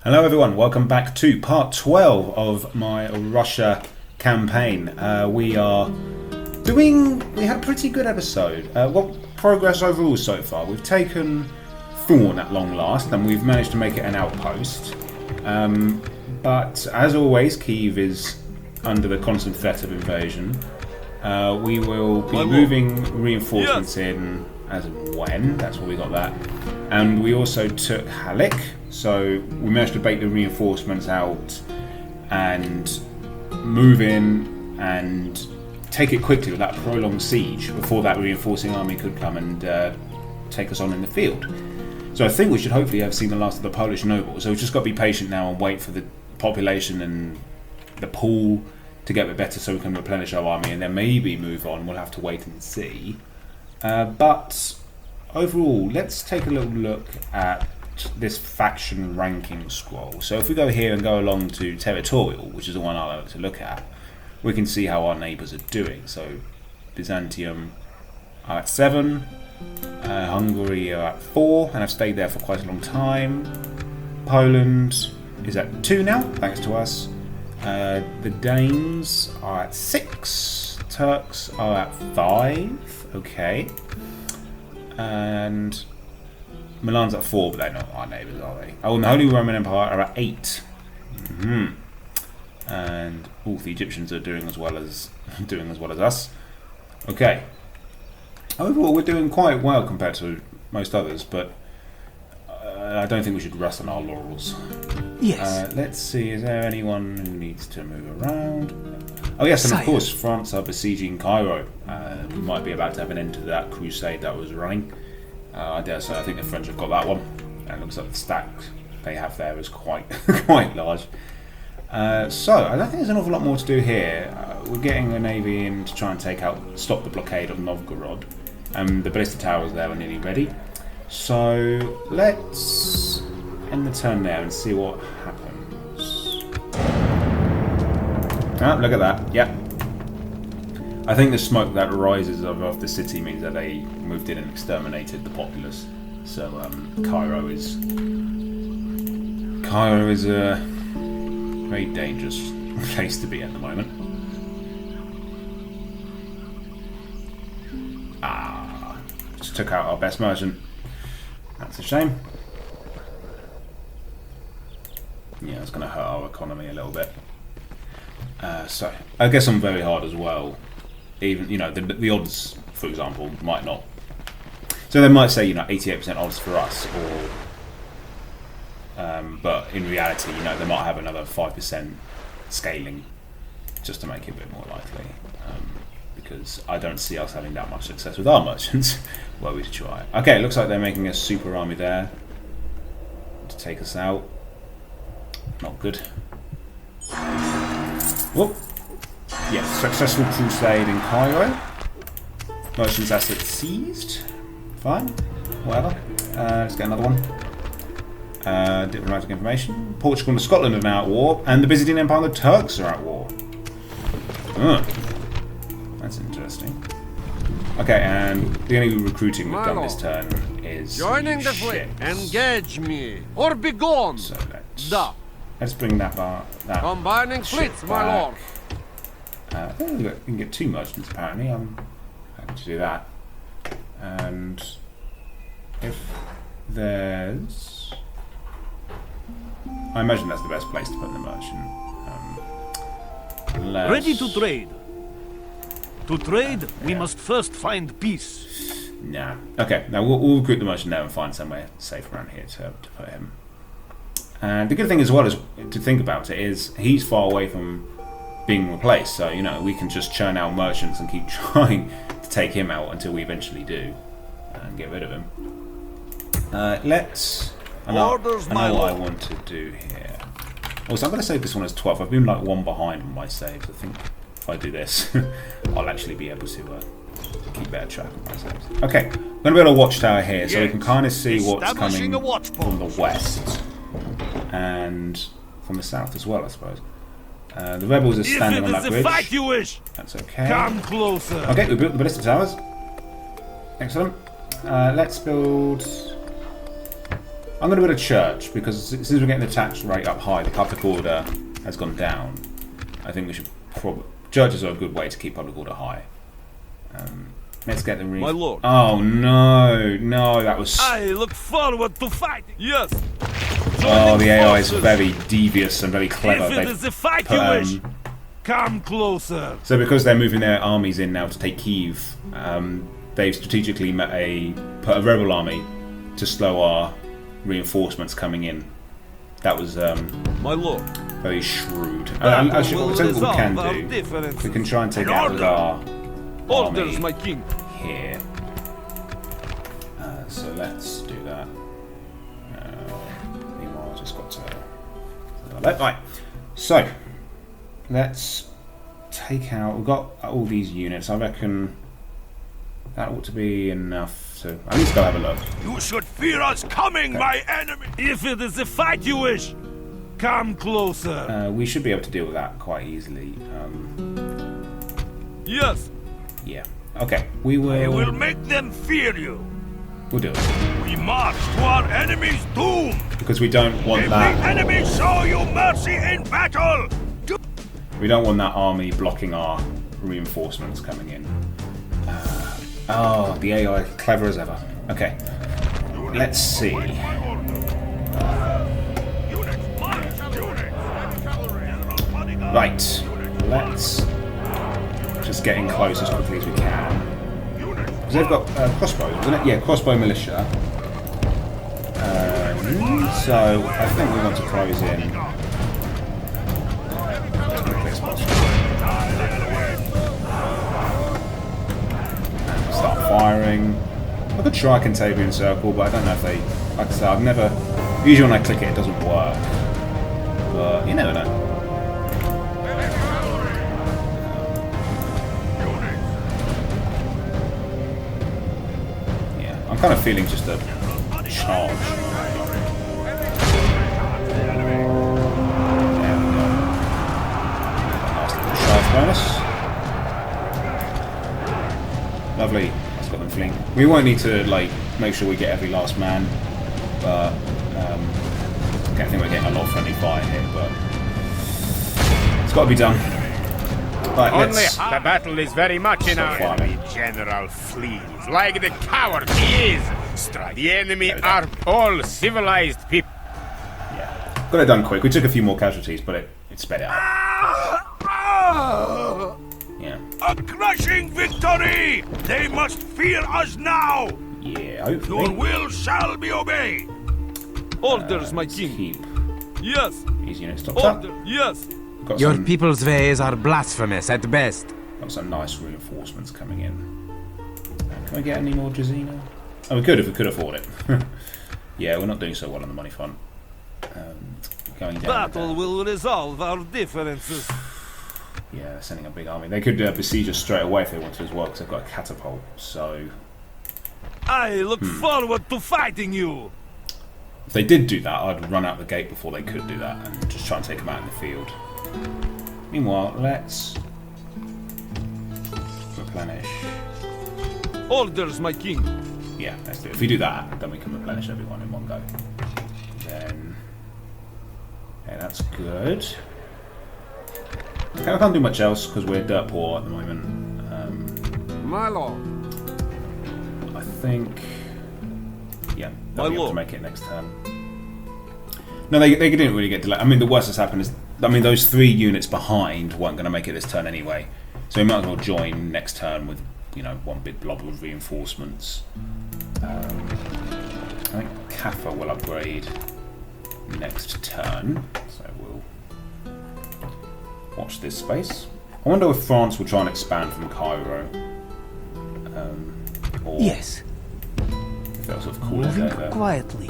Hello everyone, welcome back to part 12 of my Russia campaign. We had a pretty good episode. What progress overall so far? We've taken Thorn at long last and we've managed to make it an outpost. But as always, Kiev is under the constant threat of invasion. We will be moving reinforcements in as and when, that's where we got that. And we also took Halych, so we managed to bait the reinforcements out and move in and take it quickly with that prolonged siege before that reinforcing army could come and take us on in the field. So I think we should hopefully have seen the last of the Polish nobles. So we've just got to be patient now and wait for the population and the pool to get a bit better so we can replenish our army and then maybe move on. We'll have to wait and see. But overall, let's take a little look at this faction ranking scroll. So if we go here and go along to territorial, which is the one I like to look at, we can see how our neighbours are doing. So Byzantium are at 7, Hungary are at 4, and have stayed there for quite a long time. Poland is at 2 now, thanks to us. The Danes are at 6, Turks are at 5, okay. And Milan's at 4, but they're not our neighbours, are they? Oh, and the Holy Roman Empire are at 8. And all the Egyptians are doing as well as us. Okay. Overall, we're doing quite well compared to most others, but I don't think we should rest on our laurels. Yes. Let's see. Is there anyone who needs to move around? Oh yes, and of course, France are besieging Cairo. We might be about to have an end to that crusade that was running. I dare say, I think the French have got that one. And it looks like the stack they have there is quite quite large. So I don't think there's an awful lot more to do here. We're getting the navy in to try and stop the blockade of Novgorod, and the ballista towers there are nearly ready. So let's end the turn there and see what happens. Ah, look at that. Yep. I think the smoke that rises above the city means that they moved in and exterminated the populace. So Cairo is a very dangerous place to be at the moment. Just took out our best merchant. That's a shame. Yeah, it's going to hurt our economy a little bit. So I guess I'm very hard as well. Even the odds, for example, might not. So they might say 88% odds for us, but in reality, they might have another 5% scaling just to make it a bit more likely. Because I don't see us having that much success with our merchants. Well, we should try. Okay, it looks like they're making a super army there to take us out. Not good. Whoop. Yes, successful crusade in Cairo. Merchants' assets seized. Fine. Whatever. Let's get another one. Diplomatic information. Portugal and Scotland are now at war, and the Byzantine Empire and the Turks are at war. That's interesting. Okay, and the only recruiting we've done this turn is joining the fleet. Engage me or be gone. So let's bring that combining fleets, my lord. I think we can get 2 merchants apparently. I'm happy to do that. And if there's, I imagine that's the best place to put the merchant. Ready to trade. To trade, we must first find peace. Nah. Okay, now we'll recruit the merchant there and find somewhere safe around here to put him. And the good thing as well is to think about it is he's far away from being replaced, so we can just churn out merchants and keep trying to take him out until we eventually do and get rid of him. I know what I want to do here. Also, I'm going to save this one as 12. I've been like 1 behind on my saves. I think if I do this, I'll actually be able to keep better track of my saves. Okay, I'm going to build a watchtower here so we can kind of see what's coming from the west and from the south as well, I suppose. The rebels are standing on that bridge. That's okay. Come closer. Okay, we built the ballista towers. Excellent. Let's build I'm going to build a church because since we're getting the tax rate up high, the public order has gone down. I think we should probably... Churches are a good way to keep public order high. Let's get the... My lord. Oh, no. No, that was... I look forward to fighting. Yes. Oh, the AI is very devious and very clever. If it is a fight you wish, come closer. So because they're moving their armies in now to take Kiev, they've strategically put a rebel army to slow our reinforcements coming in. That was my lord. very shrewd. Actually, what we can do, we can try and take out with our Orders, army my king. here. So let's do that. Meanwhile, I just got to... Right, so let's take out... We've got all these units. I reckon that ought to be enough. So I need to go have a look. You should fear us coming, my enemy. If it is a fight you wish, come closer. We should be able to deal with that quite easily. Yes. Yeah. Okay. We will. I will make them fear you. We'll do it. We march to our enemy's doom. Because we don't want If that. the enemy show you mercy in battle. We don't want that army blocking our reinforcements coming in. Oh, the AI, clever as ever. Okay. Let's see. Right. Let's just get in close as quickly as we can. Because they've got crossbows, isn't it? Yeah, crossbow militia. So I think we want to close in as quickly as possible. Start firing. I could try Cantabrian Circle, but I don't know if they... Like I said, I've never... Usually when I click it doesn't work. But you never know. Yeah, I'm kind of feeling just a charge. There we go. Nice little charge bonus. Lovely. That's got them fleeing. We won't need to like make sure we get every last man, but I think we're getting a lot of friendly fire here, but it's got to be done. Right, Only the battle is very much in our firing. enemy. General flees like the coward he is. Strike. The enemy are all civilized people. Yeah, got it done quick. We took a few more casualties, but it sped out. Yeah. A crushing victory! They must fear us now! Yeah, Your hopefully. will shall be obeyed! Orders, my king. Keep Yes. these units topped up. Order. Yes. Got Your some, people's ways are blasphemous at best. got some nice reinforcements coming in. Can we get any more Jazina? Oh, we could if we could afford it. Yeah, we're not doing so well on the money front. Going down. Battle will resolve our differences. Yeah, they're sending a big army. They could besiege us straight away if they want to as well, because they've got a catapult. So I look forward to fighting you! if they did do that, I'd run out the gate before they could do that and just try and take them out in the field. Meanwhile, let's replenish. Orders, my king. Yeah, let's do it. If we do that, then we can replenish everyone in one go. Then, okay, that's good. Okay, I can't do much else because we're dirt poor at the moment. My lord. I think, yeah, they'll be able to make it next turn. No, they didn't really get delayed. I mean, the worst that's happened is, I mean, those 3 units behind weren't going to make it this turn anyway. So we might as well join next turn with, you know, one big blob of reinforcements. I think Kaffa will upgrade next turn, so we'll watch this space. I wonder if France will try and expand from Cairo. Or Yes, if they'll sort of call it moving there. quietly.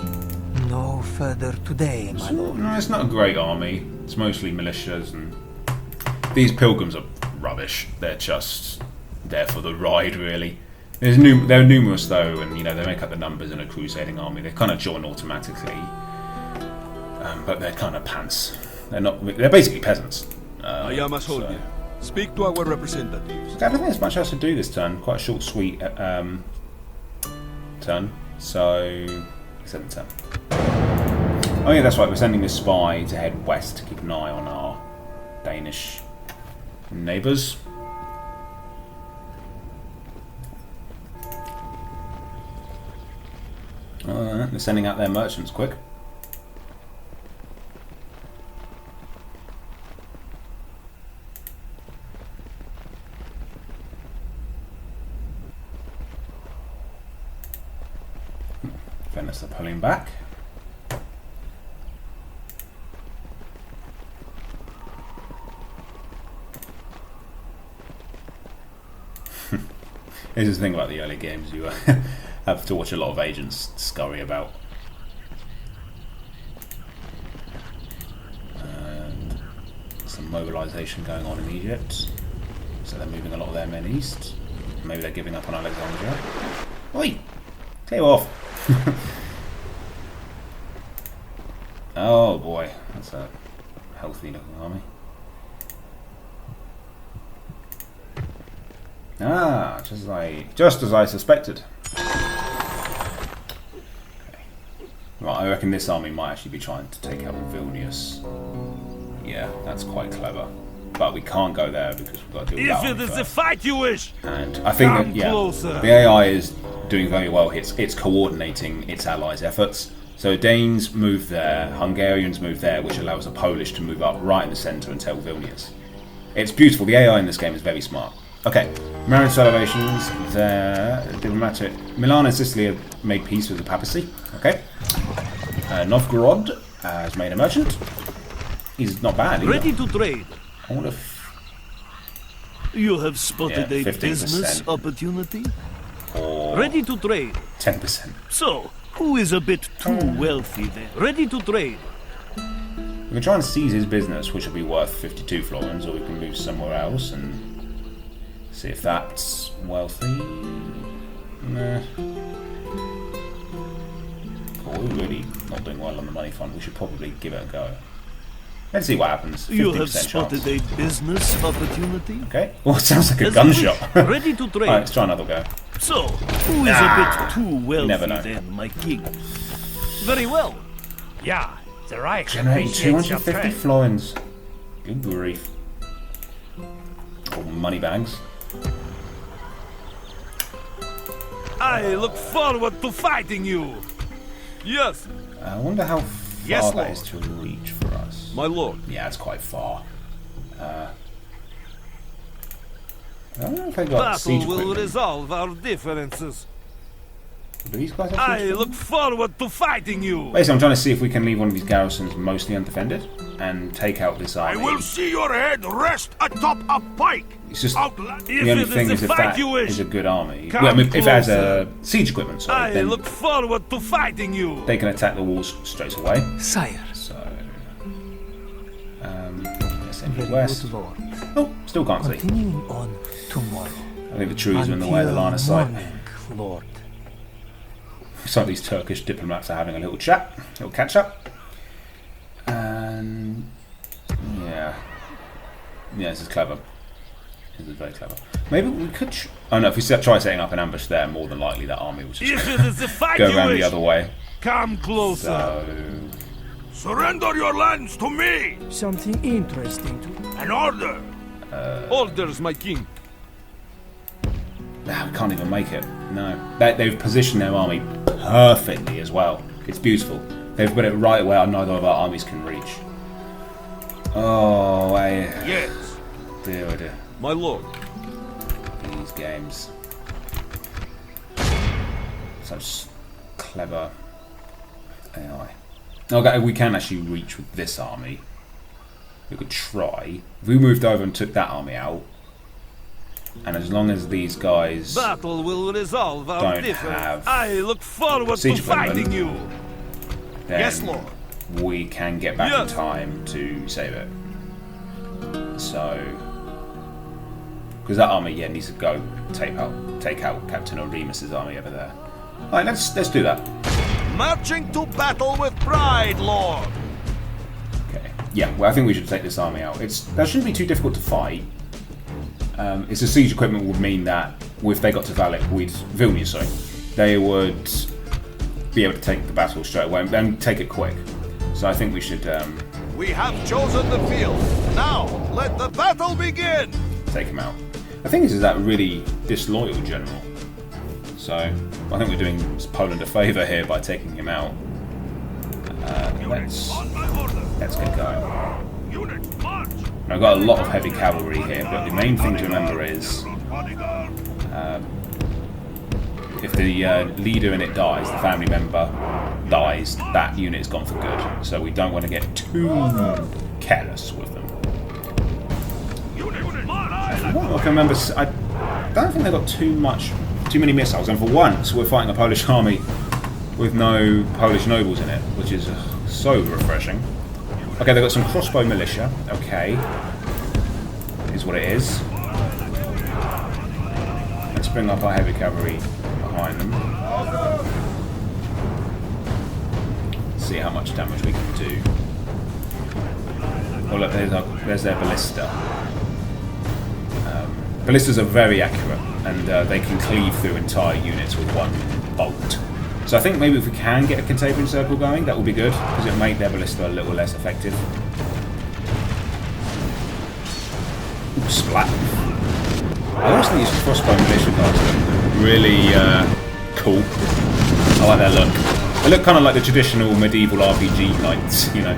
No further today, my lord. No, it's not a great army. It's mostly militias, and these pilgrims are rubbish. They're just there for the ride, really. They're numerous though, and you know they make up the numbers in a crusading army. They kind of join automatically, but they're kind of pants. They're not. They're basically peasants. I am a soldier. Speak to our representatives. I don't think there's much else to do this turn. Quite a short, sweet turn. So, except the turn. Oh yeah, that's right. We're sending this spy to head west to keep an eye on our Danish neighbours. They're sending out their merchants quick. Venice are pulling back. This is the thing about the early games, you have to watch a lot of agents scurry about. And some mobilisation going on in Egypt. So they're moving a lot of their men east. Maybe they're giving up on Alexandria. Oi! Clear off! Oh boy, that's a healthy looking army. Ah, just as I suspected. Okay. Right, I reckon this army might actually be trying to take out Vilnius. Yeah, that's quite clever. But we can't go there because we've got to deal with that. If it is a fight you wish, and I think that, yeah, the AI is doing very well. It's coordinating its allies' efforts. So Danes move there, Hungarians move there, which allows the Polish to move up right in the centre and take Vilnius. It's beautiful. The AI in this game is very smart. Okay, marriage celebrations there. Diplomatic. Milan and Sicily have made peace with the papacy. Okay. Novgorod has made a merchant. He's not bad either. ready to trade. I wonder if... You have spotted Yeah, a 15%. business opportunity. Or Ready to trade. 10%. So, who is a bit too wealthy then? Ready to trade. We can try and seize his business, which will be worth 52 florins, or we can move somewhere else and see if that's wealthy. Nah. Cool, we're really not doing well on the money front. We should probably give it a go. Let's see what happens. 50% You have chance. spotted a business opportunity. Okay. Well, it sounds like a As gunshot. you wish. Ready to trade. Alright, let's try another go. So, who is a bit too wealthy never know. then, my king? Very well. Yeah, the Reich Generating appreciates your 250 trade. florins. Good grief. Oh, money bags. I look forward to fighting you. Yes, I wonder how far Yes, that Lord. is to reach for us. my lord. Yeah, it's quite far. I don't know if they got siege Battle will equipment. resolve our differences. Do these guys have I siege look equipment? forward to fighting you. Basically, I'm trying to see if we can leave one of these garrisons mostly undefended and take out this I army. will see your head rest atop a pike. It's just Outland. the only thing is if that is a good army. Well, I mean, if it has a siege equipment, sorry, I then look forward to fighting you. they can attack the walls straight away. Sire, So, let's send you very west. good lord. Oh, still can't see. Continuing on tomorrow. I think the trees are in the way of the line of sight. morning, lord. Some of these Turkish diplomats are having a little chat, a little catch up. And yeah, this is clever. This is very clever. Maybe we could. Oh no, if we try setting up an ambush there, more than likely that army will just If it is a fight go you around wish, the other way. come closer. So Surrender your lands to me. Something interesting to... An order. Orders, my king. nah, we can't even make it. No, they've positioned their army perfectly as well. It's beautiful. They've put it right where neither of our armies can reach. Oh, Yes, dear, oh dear. my lord. These games. Such clever AI. Okay, we can actually reach with this army. We could try. If we moved over and took that army out, and as long as these guys Battle will resolve our don't difference. have I look forward to siege equipment, fighting you. then Yes, Lord. we can get back in Yes. time to save it. So, because that army, yeah, needs to go take out Captain Oremus's army over there. All right, let's do that. Marching to battle with pride, Lord. Okay. Yeah, well, I think we should take this army out. That shouldn't be too difficult to fight. It's a siege equipment would mean that if they got to Vilnius, they would be able to take the battle straight away and take it quick. So So I think we should We have chosen the field. Now, let the battle begin! take him out. The thing is that really disloyal general. So I think we're doing Poland a favour here by taking him out. Let's get going. I've got a lot of heavy cavalry here, but the main thing to remember is if the leader in it dies, the family member dies, that unit is gone for good. So we don't want to get too careless with them. I can remember, I don't think they've got too many missiles, and for once we're fighting a Polish army with no Polish nobles in it, which is so refreshing. Okay, they've got some crossbow militia. Okay, is what it is. Let's bring up our heavy cavalry behind them. See how much damage we can do. Oh look, there's their ballista. Ballistas are very accurate, and they can cleave through entire units with one bolt. So I think maybe if we can get a Cantabrian circle going, that will be good, because it'll make their ballista a little less effective. Ooh, splat. I always think these crossbow militia guys look really cool. I like their look. They look kind of like the traditional medieval RPG knights, you know.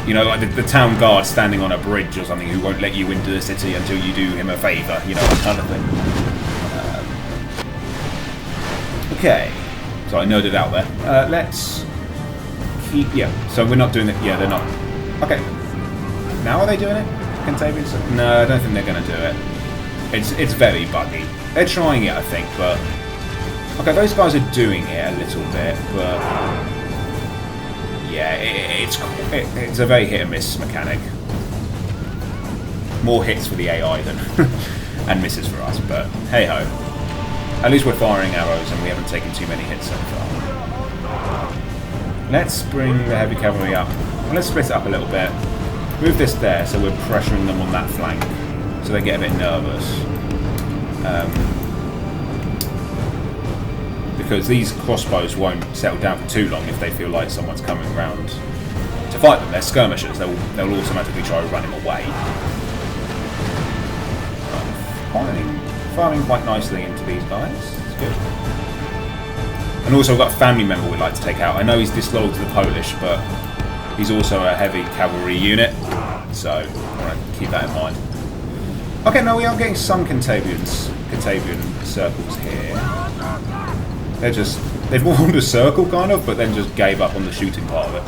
You know, like the town guard standing on a bridge or something who won't let you into the city until you do him a favour, you know, that kind of thing. Okay, so I nerded out there. Let's keep... Yeah, so we're not doing it... Yeah, they're not... Okay. Now are they doing it? Cantabrian? No, I don't think they're going to do it. It's very buggy. They're trying it, I think, but... Okay, those guys are doing it a little bit, but... Yeah, it's a very hit and miss mechanic. More hits for the AI than and misses for us, but hey ho. At least we're firing arrows and we haven't taken too many hits so far. Let's bring the heavy cavalry up. Well, let's split it up a little bit. Move this there so we're pressuring them on that flank, so they get a bit nervous. Because these crossbows won't settle down for too long if they feel like someone's coming around to fight them. They're skirmishers. They'll automatically try to run him away. Firing quite nicely into these guys. It's good. And also we've got a family member we'd like to take out. I know he's disloyal to the Polish, but he's also a heavy cavalry unit, so I want to keep that in mind. Okay, now we are getting some Cantabrian circles here. They've formed a circle kind of, but then just gave up on the shooting part of it.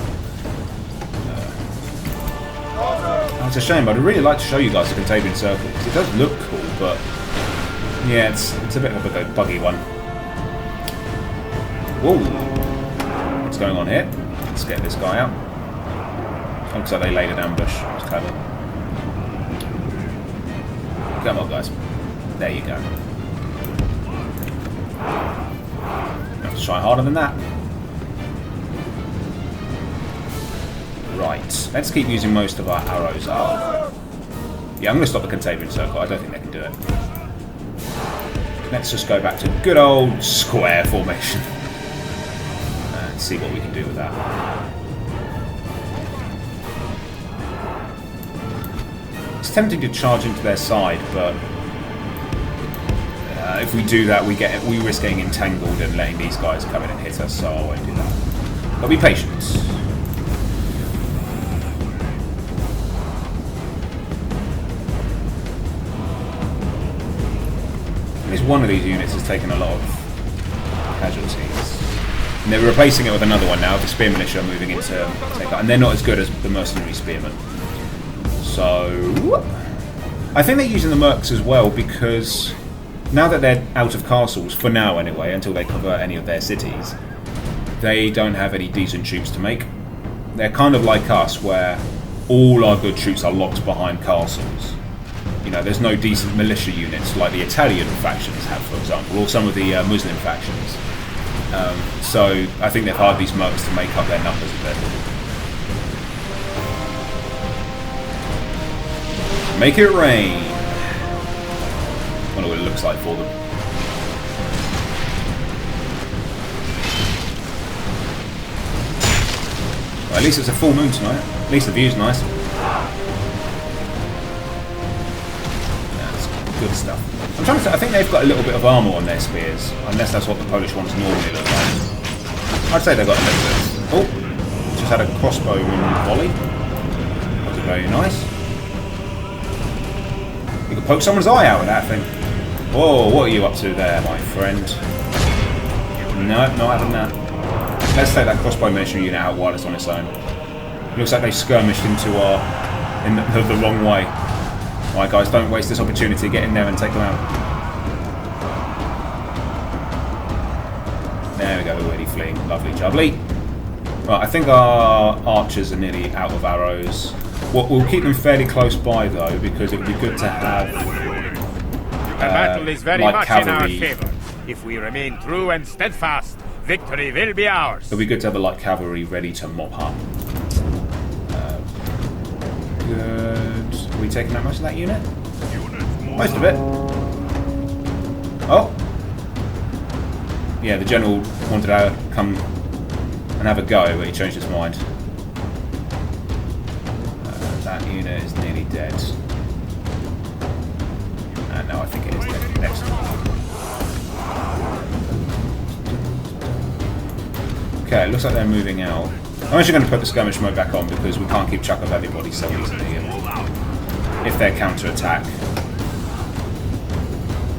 It's a shame, but I'd really like to show you guys the Cantabrian circle, because it does look cool, but yeah, it's a bit of a buggy one. Whoa! What's going on here? Let's get this guy out. Looks like they laid an ambush. It's clever. Come on, guys. There you go. Let's try harder than that. Right. Let's keep using most of our arrows up. Yeah, I'm going to stop the Cantabrian circle. I don't think they can do it. Let's just go back to good old square formation. And see what we can do with that. It's tempting to charge into their side, but if we do that, we risk getting entangled and letting these guys come in and hit us, so I won't do that. But be patient. At least one of these units has taken a lot of casualties. And they're replacing it with another one now. The spear militia are moving in to take out, and they're not as good as the mercenary spearmen. So I think they're using the mercs as well, because now that they're out of castles, for now anyway, until they convert any of their cities, they don't have any decent troops to make. They're kind of like us, where all our good troops are locked behind castles. You know, there's no decent militia units like the Italian factions have, for example, or some of the Muslim factions. So I think they've hired these mercs to make up their numbers a bit. Make it rain! I wonder what it looks like for them. Well, at least it's a full moon tonight. At least the view's nice. That's good stuff. I'm trying to think, I think they've got a little bit of armour on their spears, unless that's what the Polish ones normally look like. I'd say they've got a little bit. Oh, just had a crossbow volley. That was very nice. You could poke someone's eye out with that thing. Whoa, what are you up to there, my friend? No, not having that. Let's take that crossbow military unit out while it's on its own. It looks like they skirmished into the wrong way. Alright guys, don't waste this opportunity. Get in there and take them out. There we go, already fleeing. Lovely jubbly. Right, I think our archers are nearly out of arrows. We'll keep them fairly close by though, because it would be good to have The battle is very light much in our cavalry. favor. If we remain true and steadfast, victory will be ours. It would be good to have a light cavalry ready to mop up. Good. Are we taking out most of that unit? Most of it. Oh! Yeah, the general wanted to come and have a go, but he changed his mind. That unit is nearly dead. No, I think it is dead. Excellent. Okay, it looks like they're moving out. I'm actually going to put the skirmish mode back on because we can't keep track of everybody so easily. And if their counter-attack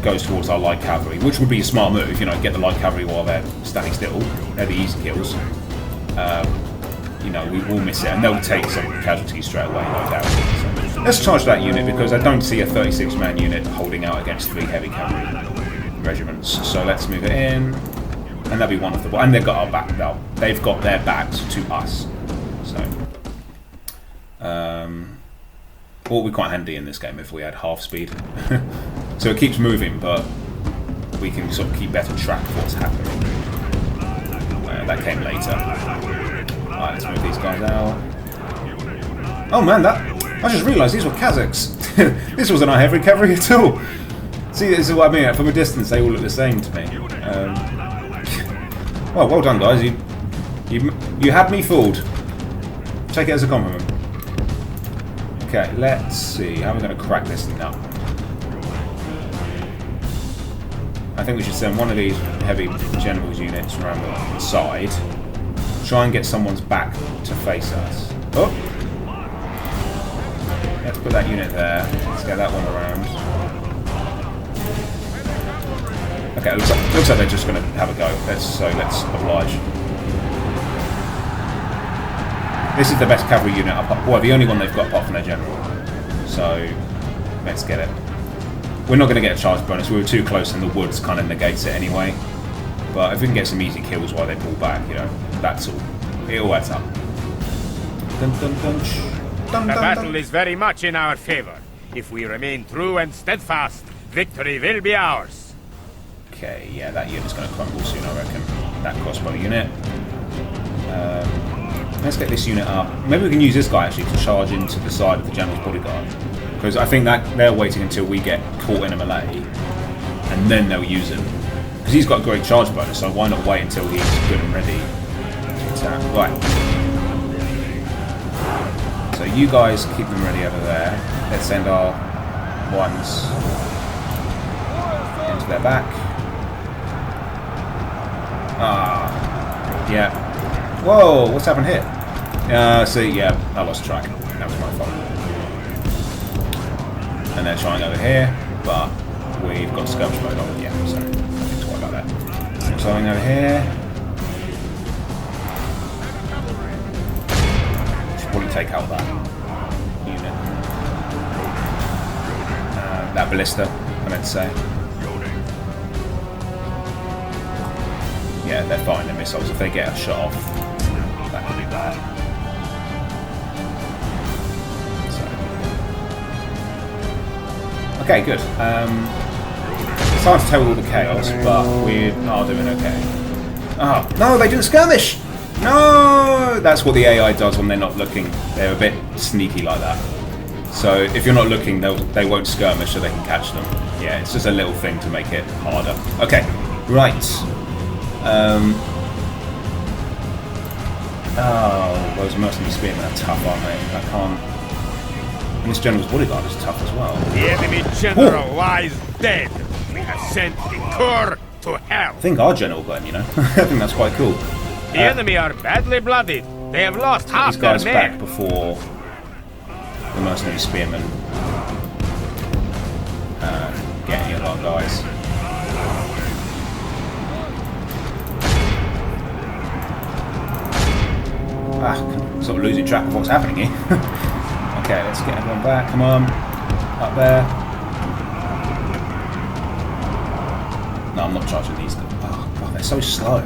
goes towards our light cavalry, which would be a smart move, you know, get the light cavalry while they're standing still. They're the easy kills. You know, we will miss it, and they'll take some casualties straight away, no doubt. So, let's charge that unit because I don't see a 36-man unit holding out against 3 heavy cavalry regiments. So let's move it in, and that'll be wonderful. And they've got our back now. They've got their backs to us. So, what would be quite handy in this game if we had half speed. So it keeps moving, but we can sort of keep better track of what's happening. That came later. Alright, let's move these guys out. Oh man, I just realised these were Kazakhs. This wasn't our heavy cavalry at all. See, this is what I mean. From a distance, they all look the same to me. Well done, guys. You had me fooled. Take it as a compliment. Okay, let's see. How are we going to crack this thing up? I think we should send one of these heavy generals units around the side. Try and get someone's back to face us. Oh! Let's put that unit there. Let's get that one around. Okay, it looks like they're just going to have a go. Let's oblige. This is the best cavalry unit well, the only one they've got apart from their general. So, let's get it. We're not going to get a charge bonus. We were too close and the woods kind of negates it anyway. But if we can get some easy kills while they pull back, you know, that's all. It all adds up. Dun, dun, dun, dun, The dun, battle dun. is very much in our favor. If we remain true and steadfast, victory will be ours. Okay, yeah, that unit's going to crumble soon, I reckon. That crossbow unit. Let's get this unit up. Maybe we can use this guy actually to charge into the side of the general's bodyguard. Because I think that they're waiting until we get caught in a melee, and then they'll use him. Because he's got a great charge bonus, so why not wait until he's good and ready to attack? Right. So you guys keep them ready over there. Let's send our ones into their back. Yeah. Whoa, what's happened here? See, yeah, I lost track. That was my fault. And they're trying over here, but we've got skirmish mode on. Yeah, so nothing to worry about that. Trying over here. Should probably take out that unit. That ballista, I meant to say. Yeah, they're firing their missiles. If they get a shot off, that could be bad. So. Okay, good. It's hard to tell with all the chaos, but we are doing okay. Oh, no, they didn't skirmish! No! That's what the AI does when they're not looking. They're a bit sneaky like that. So if you're not looking, they won't skirmish so they can catch them. Yeah, it's just a little thing to make it harder. Okay, right. Oh, those mercenary spearmen are tough, aren't they? I can't... And this general's bodyguard is tough as well. The enemy general lies dead. We have sent the Corps to hell. I think our general got him, you know? I think that's quite cool. The enemy are badly blooded. They have lost half These their guys men. back before the mercenary spearmen get any of our guys. Sort of losing track of what's happening here. Okay, let's get everyone back. Come on. Up there. No, I'm not charging these guys. Oh, God, they're so slow.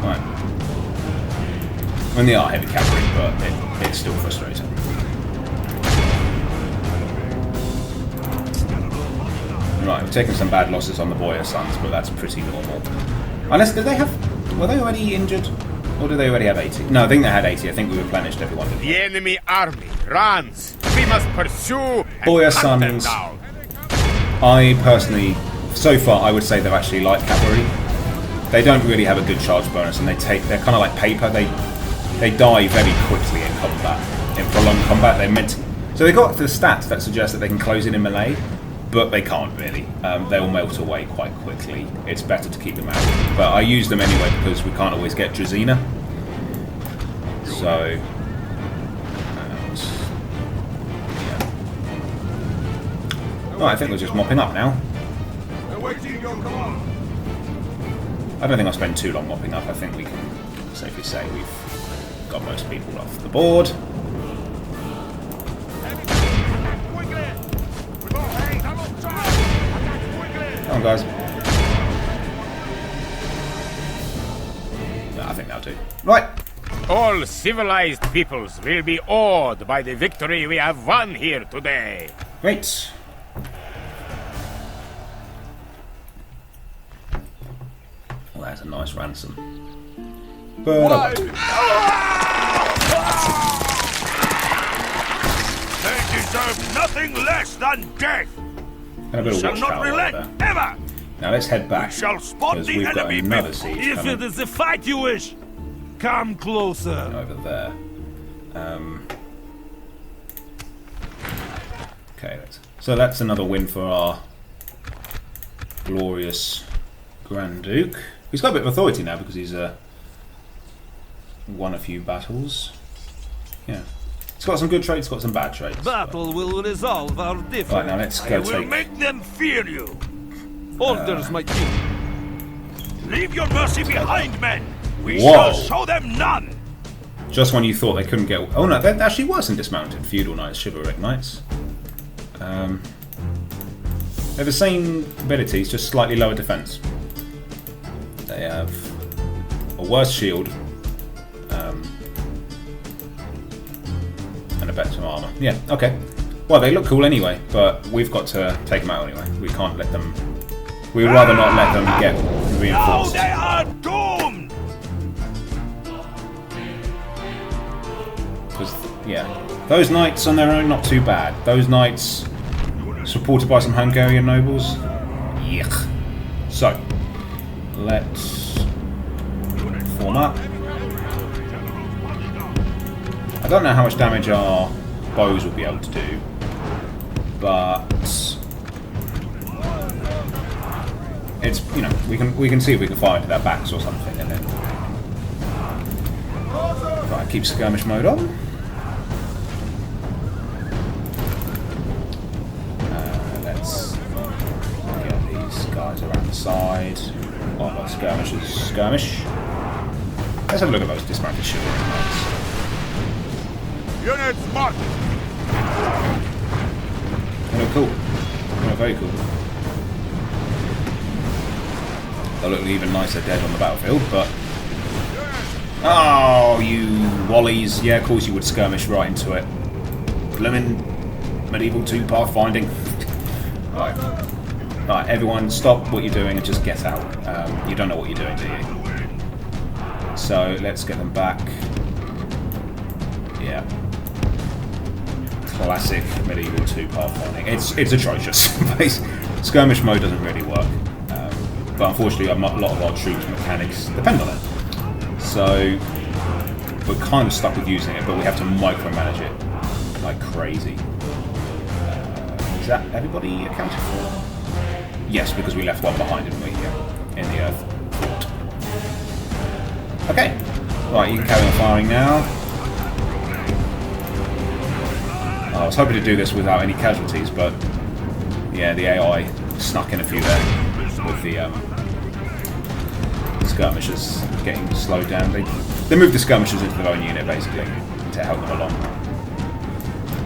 Right. I mean, they are heavy cavalry, but it's still frustrating. Right, we've taken some bad losses on the Boyer sons, but that's pretty normal. Unless, did they have... Were they already injured? Or did they already have 80? No, I think they had 80. I think we replenished everyone. The enemy army runs. We must pursue and Boyer hunt them sons. down. I personally, so far, I would say they're actually light cavalry. They don't really have a good charge bonus, and they're kind of like paper. They die very quickly in combat. In prolonged combat, they're meant to... So they got the stats that suggest that they can close in melee, but they can't really. They'll melt away quite quickly. It's better to keep them out. But I use them anyway because we can't always get Drazina. So... yeah. Oh, I think we're just mopping up now. I don't think I'll spend too long mopping up. I think we can safely say we've got most people off the board. Come on, guys. No, I think that'll do. Right. All civilized peoples will be awed by the victory we have won here today. Great. Well, that's a nice ransom. But They deserve nothing less than death. and a bit of Shall not watchtower relent over there. ever. Now let's head back. Shall spot because the we've got enemy another before. siege If coming it is a fight you wish, come closer. over there. Okay, so that's another win for our glorious Grand Duke. He's got a bit of authority now because he's won a few battles. Yeah. It's got some good traits, got some bad traits. Battle will resolve our difference. Right, now let's I go will take... make them fear you. Orders, my king. Leave your mercy behind, men. We Whoa. shall show them none. Just when you thought they couldn't get... Oh no, there actually wasn't dismounted feudal knights, chivalric knights. They're the same abilities, just slightly lower defense. They have a worse shield and a better armor. Yeah, okay. Well, they look cool anyway, but we've got to take them out anyway. We can't let them... We'd rather not let them get Now reinforced. they are doomed. Because, yeah, those knights on their own, not too bad. Those knights supported by some Hungarian nobles. Yuck. So, let's form up. I don't know how much damage our bows will be able to do, but it's, you know, we can see if we can fire into their backs or something, and then right, keep skirmish mode on. Let's get these guys around the side. Oh, my skirmishers skirmish. Let's have a look at those dismounted chivalry knights. Units marked. They look cool. They look very cool. They'll look even nicer dead on the battlefield, but... Oh, you wallies. Yeah, of course you would skirmish right into it. Blimmin' Medieval 2 pathfinding. Right. Right, everyone stop what you're doing and just get out. You don't know what you're doing, do you? So, let's get them back. Yeah. Classic Medieval 2 pathfinding. It's atrocious. Skirmish mode doesn't really work. But unfortunately, a lot of our troops mechanics depend on it. So, we're kind of stuck with using it, but we have to micromanage it like crazy. Is that everybody accounted for? Yes, because we left one behind, didn't we? Yeah, in the earth. Okay, right, you can carry on firing now. I was hoping to do this without any casualties, but yeah, the AI snuck in a few there with the skirmishers getting slowed down. They moved the skirmishers into their own unit, basically, to help them along.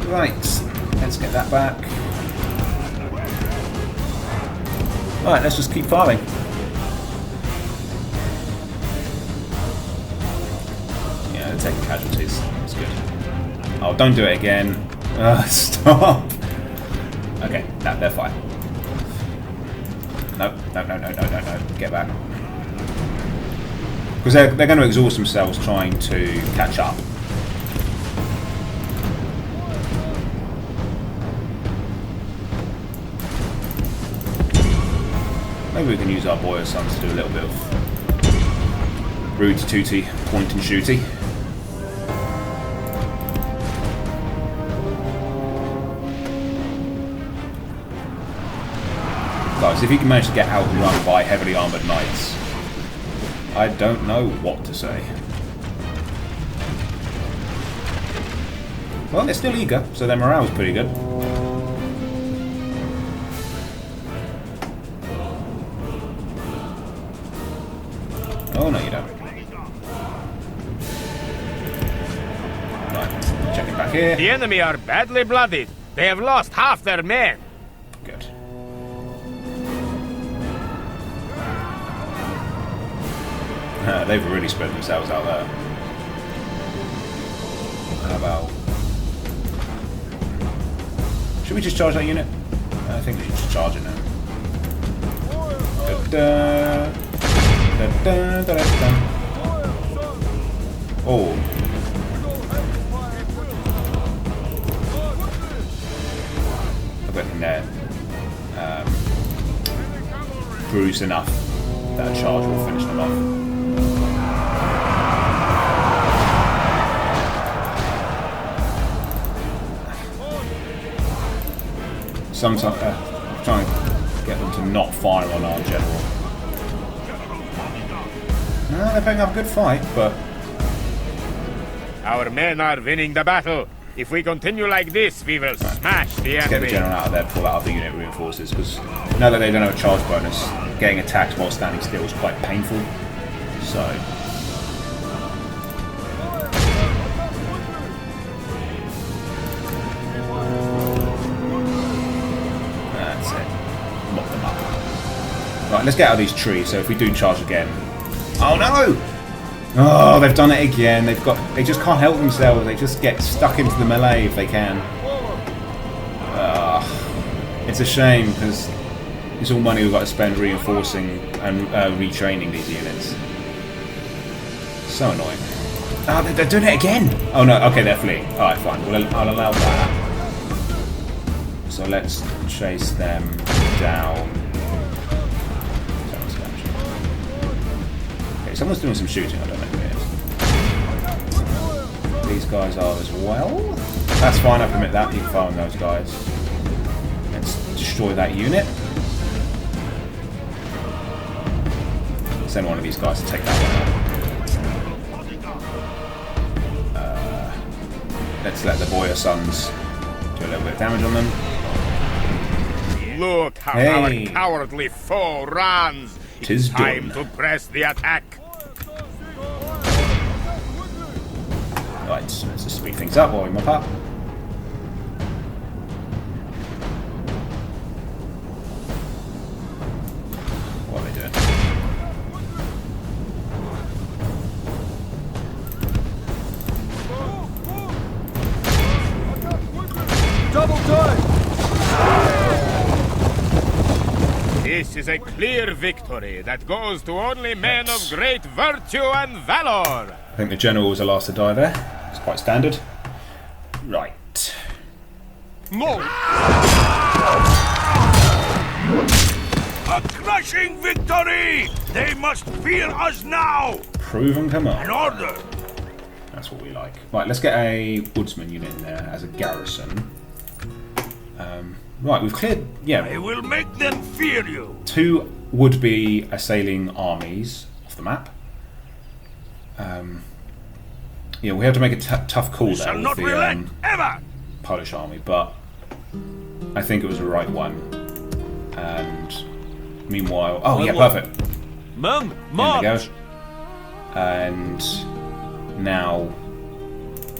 Right, let's get that back. Right, let's just keep firing. Yeah, they're taking casualties. That's good. Oh, don't do it again. Stop. Okay, no, they're fine. No. Get back. Because they're going to exhaust themselves trying to catch up. Maybe we can use our boy sons to do a little bit of rooty tooty, point and shooty. Guys, if you can manage to get outrun by heavily armoured knights, I don't know what to say. Well, they're still eager, so their morale is pretty good. Oh, no, you don't. Right, checking back here. The enemy are badly bloodied. They have lost half their men. Good. They've really spread themselves out there. How about... Should we just charge that unit? I think we should just charge it now. Oh. I bet they're bruised enough that a charge will finish them off. Sometimes I'm trying to get them to not fire on our general. No, they're putting up a good fight, but... Our men are winning the battle. If we continue like this, we will smash the Let's get the enemy. general out of there, pull out other unit reinforces, because now that they don't have a charge bonus, getting attacked while standing still is quite painful. So... that's it. Mop them up. Right, let's get out of these trees, so if we do charge again... Oh no! Oh, they've done it again. They just can't help themselves. They just get stuck into the melee if they can. It's a shame because it's all money we've got to spend reinforcing and retraining these units. So annoying. Oh, they're doing it again! Oh no, okay, they're fleeing. Alright, fine. Well, I'll allow that. So let's chase them down. Okay, someone's doing some shooting. I don't know who it is. These guys are as well. That's fine, I permit that. You can fire on those guys. Let's destroy that unit. Send one of these guys to take that one out. Let's let the boy sons do a little bit of damage on them. Look how our cowardly foe runs. Tis Time done. to press the attack. Right, let's just speed things up while we mop up. What are they doing? Double time! This is a clear victory that goes to only men of great virtue and valor. I think the general was the last to die there. It's quite standard. Right. Move! A crushing victory! They must fear us now! Prove and come on. An order! That's what we like. Right, let's get a woodsman unit in there as a garrison. Right, we've cleared, I will make them fear you. 2 would-be assailing armies off the map. Yeah, we have to make a tough call there Shall with not the relent ever. Polish army, but I think it was the right one. And meanwhile, oh yeah, perfect. Men, There we march. go. And now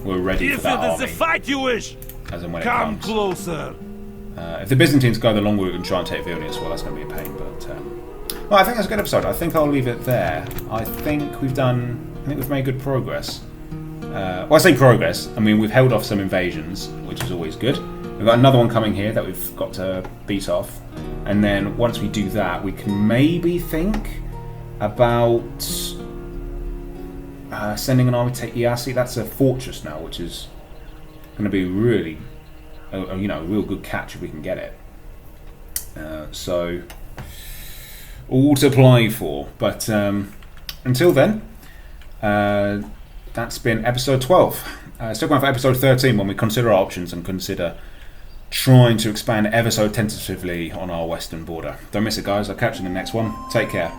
we're ready for If that it is army. the fight you wish, As and when it come comes. closer. If the Byzantines go the long route and try and take Vilnius, well, that's going to be a pain. But well, I think that's a good episode. I think I'll leave it there. I think we've made good progress. Well, I say progress. I mean, we've held off some invasions, which is always good. We've got another one coming here that we've got to beat off, and then once we do that, we can maybe think about sending an army to take Iasi. That's a fortress now, which is going to be really, a real good catch if we can get it. So all to apply for. But until then, that's been episode 12. Still going for episode 13 when we consider our options and consider trying to expand ever so tentatively on our western border. Don't miss it, guys. I'll catch you in the next one. Take care.